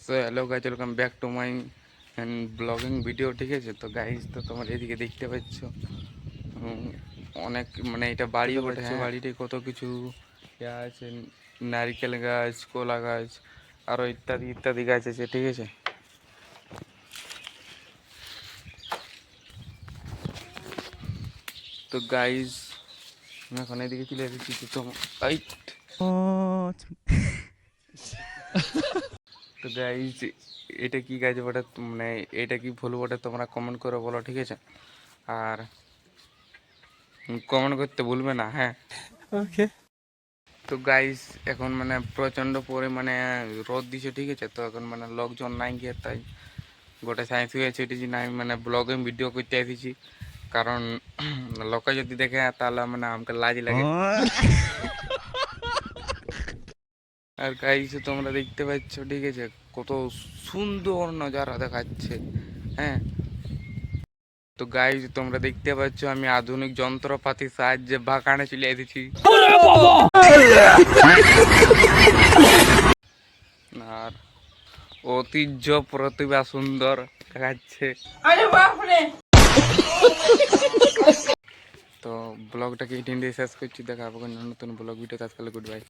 So hello guys, welcome back to my blogging video. ঠিক আছে, তো গাইজ তো তোমার এদিকে দেখতে পাচ্ছ অনেক মানে এটা বাড়ি বটে। বাড়িতে কত কিছু ইয়া আছে, নারকেল গাছ, কলা গাছ, আরও ইত্যাদি ইত্যাদি গাছ আছে। ঠিক আছে, তো গাইজ আমি এখন এদিকে চলে এসেছি। তো তো গাইজ এটা কি গাছ বটে, মানে এটা কি ভুল বটে তোমরা কমেন্ট করে বলো। ঠিক আছে, আর কমেন্ট করতে ভুলবে না, হ্যাঁ। ওকে। তো গাইস এখন মানে প্রচণ্ড পরিমাণে রোদ দিছে। ঠিক আছে, তো এখন মানে লোকজন নাই গিয়ে, তাই গোটা সায়েন্স হয়েছে এটি যে আমি মানে ব্লগে ভিডিও করতে এসেছি, কারণ লোকে যদি দেখে তাহলে মানে আমাকে লাজ লাগে। আর গাইস তোমরা দেখতে পাচ্ছ, ঠিক আছে, কত সুন্দর নজারা দেখাচ্ছে, হ্যাঁ। তো গাইস তোমরা দেখতে পাচ্ছ আমি আধুনিক যন্ত্রপাতির সাহায্যে বাগানে চলে এসেছি। আর ঐতিহ্য প্রতিভা সুন্দর দেখাচ্ছে। তো ব্লগটাকে এই দিন দিয়ে শেষ করছি, দেখা হবে নতুন ব্লগ ভিডিও। আজকাল গুড বাই।